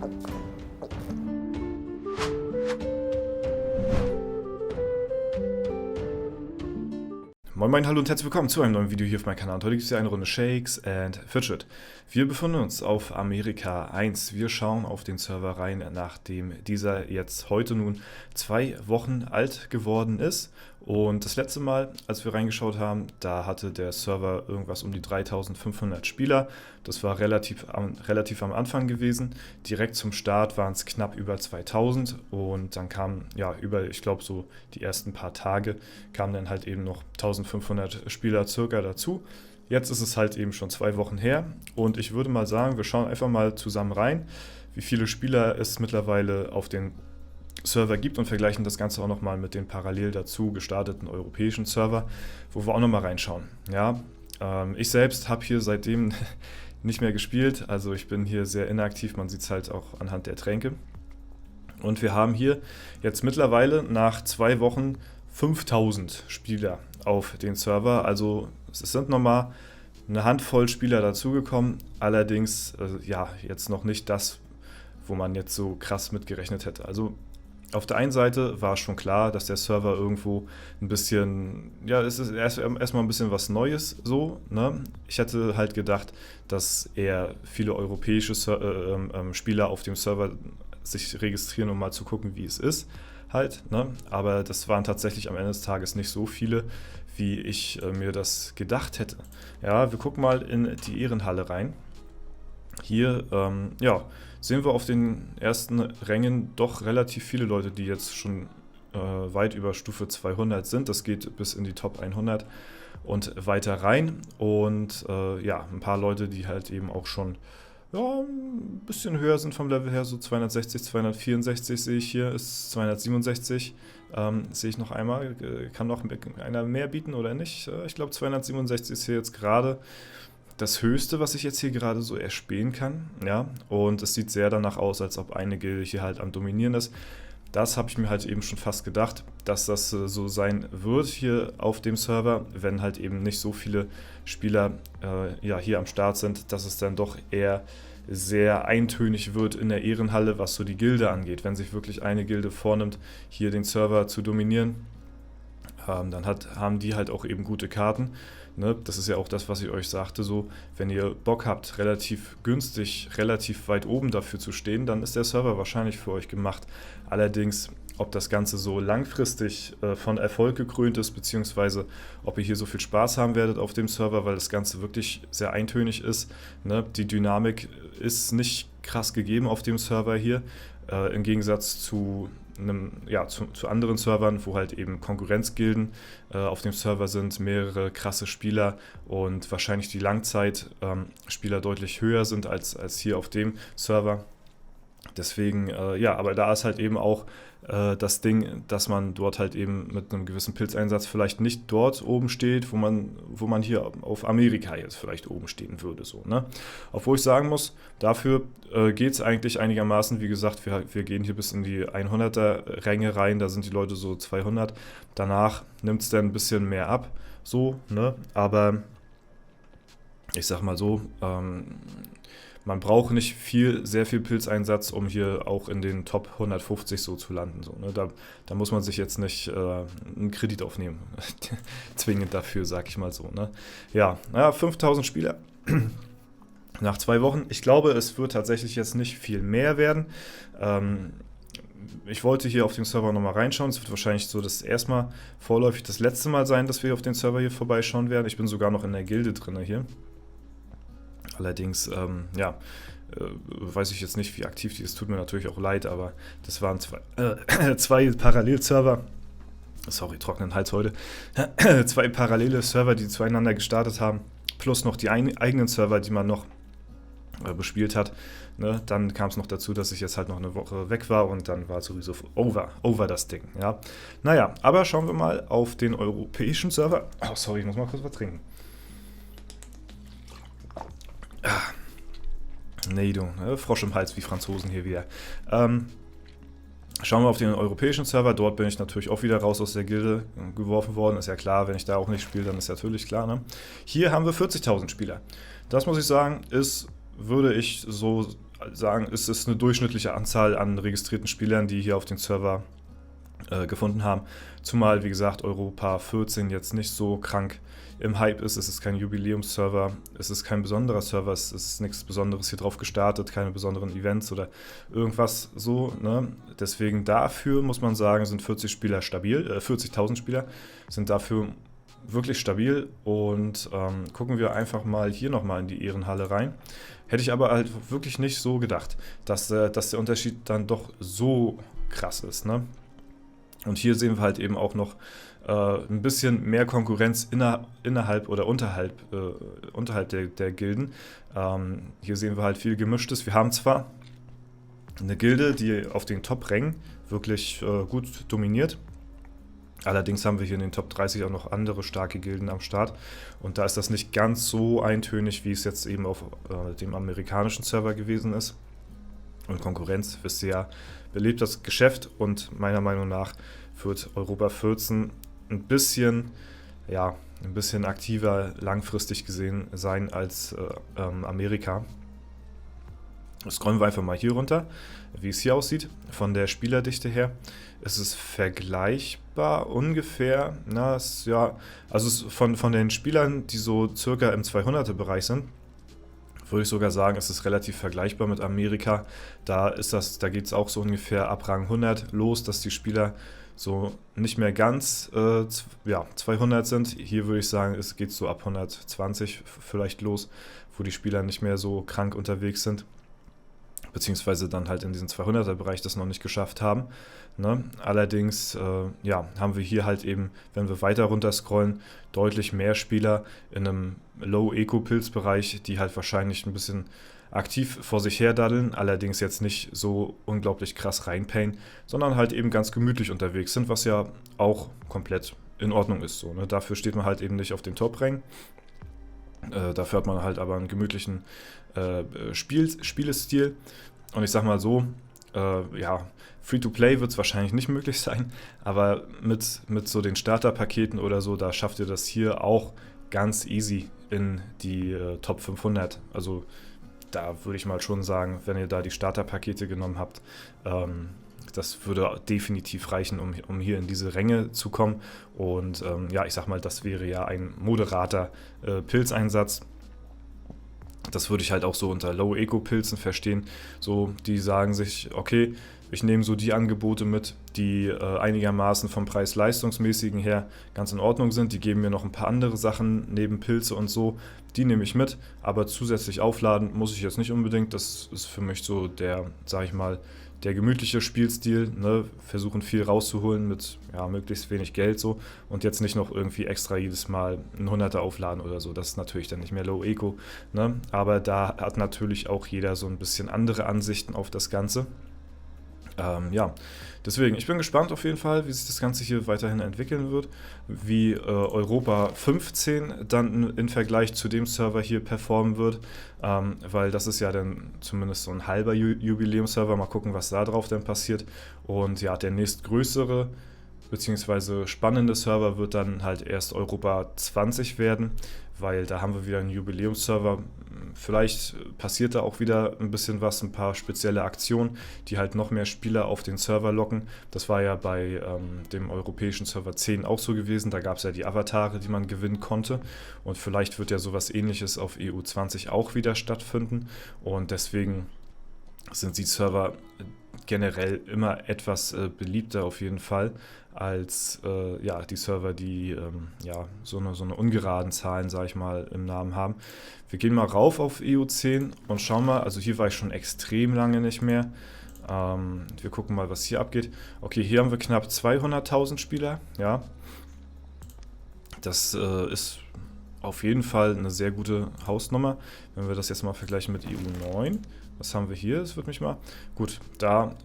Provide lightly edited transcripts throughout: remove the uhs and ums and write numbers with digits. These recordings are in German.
Moin Moin, hallo und herzlich willkommen zu einem neuen Video hier auf meinem Kanal. Und heute gibt es hier eine Runde Shakes and Fidget. Wir befinden uns auf Amerika 1. Wir schauen auf den Server rein, nachdem dieser jetzt heute nun 2 Wochen alt geworden ist. Und das letzte Mal, als wir reingeschaut haben, da hatte der Server irgendwas um die 3500 Spieler. Das war relativ am Anfang gewesen. Direkt zum Start waren es knapp über 2000 und dann kamen, ja, ich glaube so die ersten paar Tage, kamen dann halt eben noch 1500 Spieler circa dazu. Jetzt ist es halt eben schon 2 Wochen her und ich würde mal sagen, wir schauen einfach mal zusammen rein, wie viele Spieler es mittlerweile auf den Server gibt und vergleichen das Ganze auch nochmal mit den parallel dazu gestarteten europäischen Server, wo wir auch nochmal reinschauen. Ja, ich selbst habe hier seitdem nicht mehr gespielt, also ich bin hier sehr inaktiv, man sieht es halt auch anhand der Tränke. Und wir haben hier jetzt mittlerweile nach 2 Wochen 5000 Spieler auf den Server, also es sind nochmal eine Handvoll Spieler dazugekommen, allerdings ja, jetzt noch nicht das, wo man jetzt so krass mitgerechnet hätte. Also auf der einen Seite war schon klar, dass der Server irgendwo ein bisschen, ja, es ist erstmal ein bisschen was Neues so, ne? Ich hätte halt gedacht, dass eher viele europäische Spieler auf dem Server sich registrieren, um mal zu gucken, wie es ist halt, ne? Aber das waren tatsächlich am Ende des Tages nicht so viele, wie ich mir das gedacht hätte. Ja, wir gucken mal in die Ehrenhalle rein. Hier, ja, sehen wir auf den ersten Rängen doch relativ viele Leute, die jetzt schon weit über Stufe 200 sind. Das geht bis in die Top 100 und weiter rein. Und ja, ein paar Leute, die halt eben auch schon ja, ein bisschen höher sind vom Level her, so 260, 264 sehe ich hier, ist 267. Sehe ich noch einmal, kann noch einer mehr bieten oder nicht? Ich glaube 267 ist hier jetzt gerade das Höchste, was ich jetzt hier gerade so erspähen kann, ja, und es sieht sehr danach aus, als ob eine Gilde hier halt am Dominieren ist. Das habe ich mir halt eben schon fast gedacht, dass das so sein wird hier auf dem Server, wenn halt eben nicht so viele Spieler ja, hier am Start sind, dass es dann doch eher sehr eintönig wird in der Ehrenhalle, was so die Gilde angeht. Wenn sich wirklich eine Gilde vornimmt, hier den Server zu dominieren, dann haben die halt auch eben gute Karten. Ne? Das ist ja auch das, was ich euch sagte, so, wenn ihr Bock habt, relativ günstig, relativ weit oben dafür zu stehen, dann ist der Server wahrscheinlich für euch gemacht. Allerdings, ob das Ganze so langfristig von Erfolg gekrönt ist, beziehungsweise ob ihr hier so viel Spaß haben werdet auf dem Server, weil das Ganze wirklich sehr eintönig ist. Ne? Die Dynamik ist nicht krass gegeben auf dem Server hier, im Gegensatz zu zu anderen Servern, wo halt eben Konkurrenzgilden auf dem Server sind, mehrere krasse Spieler und wahrscheinlich die Langzeitspieler deutlich höher sind als hier auf dem Server. Deswegen, ja, aber da ist halt eben auch das Ding, dass man dort halt eben mit einem gewissen Pilzeinsatz vielleicht nicht dort oben steht, wo man hier auf Amerika jetzt vielleicht oben stehen würde. So, ne? Obwohl ich sagen muss, dafür geht es eigentlich einigermaßen. Wie gesagt, wir gehen hier bis in die 100er-Ränge rein, da sind die Leute so 200. Danach nimmt es dann ein bisschen mehr ab, so, ne? Aber ich sag mal so, man braucht nicht sehr viel Pilzeinsatz, um hier auch in den Top 150 so zu landen. So, ne? Da muss man sich jetzt nicht einen Kredit aufnehmen, zwingend dafür, sag ich mal so. Ne? Ja, 5000 Spieler nach 2 Wochen. Ich glaube, es wird tatsächlich jetzt nicht viel mehr werden. Ich wollte hier auf dem Server nochmal reinschauen. Es wird wahrscheinlich so erstmal vorläufig das letzte Mal sein, dass wir auf den Server hier vorbeischauen werden. Ich bin sogar noch in der Gilde drin hier. Allerdings, ja, weiß ich jetzt nicht, wie aktiv die ist. Tut mir natürlich auch leid, aber das waren zwei Parallelserver. Sorry, trockenen Hals heute. 2 parallele Server, die zueinander gestartet haben, plus noch die eigenen Server, die man noch bespielt hat. Ne? Dann kam es noch dazu, dass ich jetzt halt noch eine Woche weg war und dann war sowieso over das Ding. Ja? Naja, aber schauen wir mal auf den europäischen Server. Oh, sorry, ich muss mal kurz was trinken. Nee, du, ne? Frosch im Hals wie Franzosen hier wieder. Schauen wir auf den europäischen Server. Dort bin ich natürlich auch wieder raus aus der Gilde geworfen worden. Ist ja klar, wenn ich da auch nicht spiele, dann ist natürlich klar. Ne? Hier haben wir 40.000 Spieler. Das muss ich sagen, würde ich so sagen, es ist eine durchschnittliche Anzahl an registrierten Spielern, die hier auf den Server gefunden haben. Zumal, wie gesagt, Europa 14 jetzt nicht so krank im Hype ist. Es ist kein Jubiläumsserver, es ist kein besonderer Server, es ist nichts Besonderes hier drauf gestartet, keine besonderen Events oder irgendwas so. Ne? Deswegen dafür muss man sagen, sind 40 Spieler stabil, 40.000 Spieler sind dafür wirklich stabil. Und gucken wir einfach mal hier nochmal in die Ehrenhalle rein. Hätte ich aber halt wirklich nicht so gedacht, dass der Unterschied dann doch so krass ist. Ne? Und hier sehen wir halt eben auch noch ein bisschen mehr Konkurrenz innerhalb oder unterhalb der Gilden. Hier sehen wir halt viel Gemischtes. Wir haben zwar eine Gilde, die auf den Top-Rängen wirklich gut dominiert. Allerdings haben wir hier in den Top 30 auch noch andere starke Gilden am Start. Und da ist das nicht ganz so eintönig, wie es jetzt eben auf dem amerikanischen Server gewesen ist. Und Konkurrenz, wisst ihr ja, belebt das Geschäft, und meiner Meinung nach wird Europa 14 ein bisschen aktiver langfristig gesehen sein als Amerika. Scrollen wir einfach mal hier runter, wie es hier aussieht. Von der Spielerdichte her ist es vergleichbar ungefähr. Von den Spielern, die so circa im 200er-Bereich sind, würde ich sogar sagen, es ist relativ vergleichbar mit Amerika. Da geht es auch so ungefähr ab Rang 100 los, dass die Spieler so nicht mehr ganz 200 sind. Hier würde ich sagen, es geht so ab 120 vielleicht los, wo die Spieler nicht mehr so krank unterwegs sind, beziehungsweise dann halt in diesen 200er-Bereich das noch nicht geschafft haben. Ne? Allerdings haben wir hier halt eben, wenn wir weiter runter scrollen, deutlich mehr Spieler in einem Low-Eco-Pilz-Bereich, die halt wahrscheinlich ein bisschen aktiv vor sich her daddeln, allerdings jetzt nicht so unglaublich krass reinpayen, sondern halt eben ganz gemütlich unterwegs sind, was ja auch komplett in Ordnung ist. So, ne? Dafür steht man halt eben nicht auf den Top-Rängen. Dafür hat man halt aber einen gemütlichen Spielestil. Und ich sag mal so, Free-to-Play wird es wahrscheinlich nicht möglich sein, aber mit so den Starterpaketen oder so, da schafft ihr das hier auch ganz easy in die Top 500. Also da würde ich mal schon sagen, wenn ihr da die Starterpakete genommen habt, das würde definitiv reichen, um hier in diese Ränge zu kommen. Und ich sag mal, das wäre ja ein moderater Pilzeinsatz. Das würde ich halt auch so unter Low-Eco-Pilzen verstehen. So, die sagen sich, okay, ich nehme so die Angebote mit, die einigermaßen vom Preis-Leistungsmäßigen her ganz in Ordnung sind. Die geben mir noch ein paar andere Sachen neben Pilze und so. Die nehme ich mit, aber zusätzlich aufladen muss ich jetzt nicht unbedingt. Das ist für mich so der, sag ich mal, der gemütliche Spielstil, ne? Versuchen viel rauszuholen mit möglichst wenig Geld so und jetzt nicht noch irgendwie extra jedes Mal ein 100er aufladen oder so. Das ist natürlich dann nicht mehr Low Eco, ne? Aber da hat natürlich auch jeder so ein bisschen andere Ansichten auf das Ganze. Deswegen, ich bin gespannt auf jeden Fall, wie sich das Ganze hier weiterhin entwickeln wird, wie Europa 15 dann im Vergleich zu dem Server hier performen wird, weil das ist ja dann zumindest so ein halber Jubiläumsserver. Mal gucken, was da drauf dann passiert. Und ja, der nächstgrößere beziehungsweise spannende Server wird dann halt erst Europa 20 werden, weil da haben wir wieder einen Jubiläumsserver. Vielleicht passiert da auch wieder ein bisschen was, ein paar spezielle Aktionen, die halt noch mehr Spieler auf den Server locken. Das war ja bei dem europäischen Server 10 auch so gewesen. Da gab es ja die Avatare, die man gewinnen konnte. Und vielleicht wird ja sowas Ähnliches auf EU 20 auch wieder stattfinden. Und deswegen sind die Server generell immer etwas beliebter auf jeden Fall als die Server, die so eine ungeraden Zahlen, sage ich mal, im Namen haben. Wir gehen mal rauf auf EU10 und schauen mal, also hier war ich schon extrem lange nicht mehr. Wir gucken mal, was hier abgeht. Okay, hier haben wir knapp 200.000 Spieler, ja. Das ist auf jeden Fall eine sehr gute Hausnummer. Wenn wir das jetzt mal vergleichen mit EU9, was haben wir hier? Das wird mich mal... Gut, da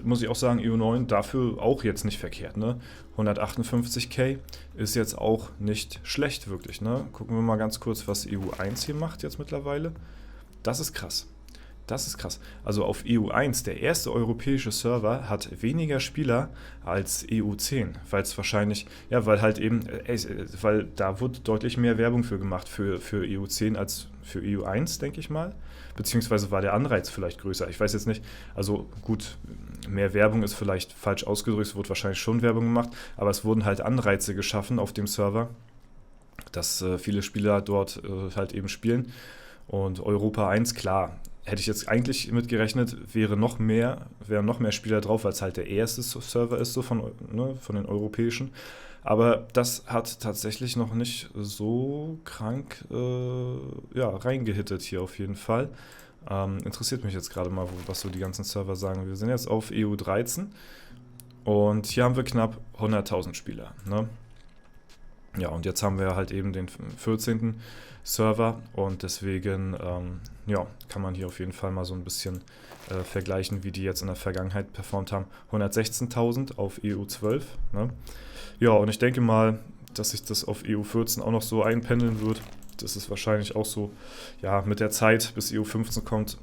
muss ich auch sagen, EU9 dafür auch jetzt nicht verkehrt, ne? 158k ist jetzt auch nicht schlecht, wirklich, ne? Gucken wir mal ganz kurz, was EU1 hier macht jetzt mittlerweile. Das ist krass. Das ist krass. Also auf EU1, der erste europäische Server, hat weniger Spieler als EU10, weil es wahrscheinlich, ja, weil halt eben, weil da wurde deutlich mehr Werbung für gemacht für EU10 als für EU1, denke ich mal. Beziehungsweise war der Anreiz vielleicht größer. Ich weiß jetzt nicht, also gut, mehr Werbung ist vielleicht falsch ausgedrückt, es wurde wahrscheinlich schon Werbung gemacht, aber es wurden halt Anreize geschaffen auf dem Server, dass viele Spieler dort halt eben spielen. Und Europa 1, klar, hätte ich jetzt eigentlich mitgerechnet, wären noch mehr Spieler drauf, weil es halt der erste Server ist, so von den europäischen. Aber das hat tatsächlich noch nicht so krank ja, reingehittet hier auf jeden Fall. Interessiert mich jetzt gerade mal, was so die ganzen Server sagen. Wir sind jetzt auf EU13 und hier haben wir knapp 100.000 Spieler. Ne? Ja, und jetzt haben wir halt eben den 14. Server und deswegen ja, kann man hier auf jeden Fall mal so ein bisschen vergleichen, wie die jetzt in der Vergangenheit performt haben. 116.000 auf EU12. Ne? Ja, und ich denke mal, dass sich das auf EU14 auch noch so einpendeln wird. Das ist wahrscheinlich auch so, ja, mit der Zeit, bis EU15 kommt,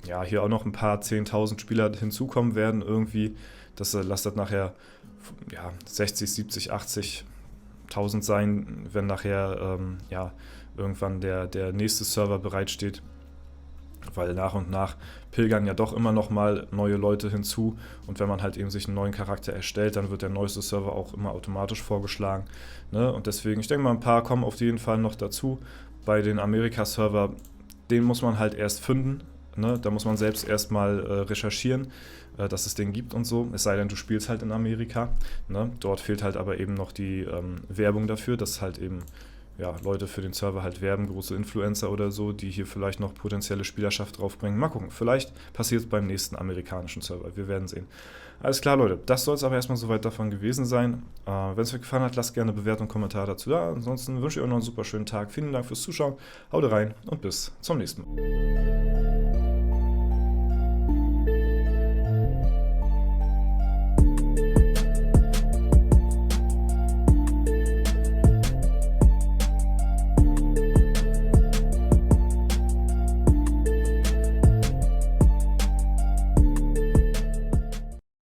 ja, hier auch noch ein paar 10.000 Spieler hinzukommen werden irgendwie. Das lasst nachher ja, 60, 70, 80.000 sein, wenn nachher ja, irgendwann der nächste Server bereitsteht, weil nach und nach pilgern ja doch immer noch mal neue Leute hinzu und wenn man halt eben sich einen neuen Charakter erstellt, dann wird der neueste Server auch immer automatisch vorgeschlagen. Ne? Und deswegen, ich denke mal, ein paar kommen auf jeden Fall noch dazu. Bei den Amerika-Server, den muss man halt erst finden. Ne? Da muss man selbst erstmal recherchieren, dass es den gibt und so. Es sei denn, du spielst halt in Amerika. Ne? Dort fehlt halt aber eben noch die Werbung dafür, dass halt eben ja, Leute für den Server halt werben, große Influencer oder so, die hier vielleicht noch potenzielle Spielerschaft draufbringen. Mal gucken, vielleicht passiert es beim nächsten amerikanischen Server. Wir werden sehen. Alles klar, Leute, das soll es aber erstmal soweit davon gewesen sein. Wenn es euch gefallen hat, lasst gerne eine Bewertung und Kommentar dazu da. Ansonsten wünsche ich euch noch einen super schönen Tag. Vielen Dank fürs Zuschauen. Haut rein und bis zum nächsten Mal.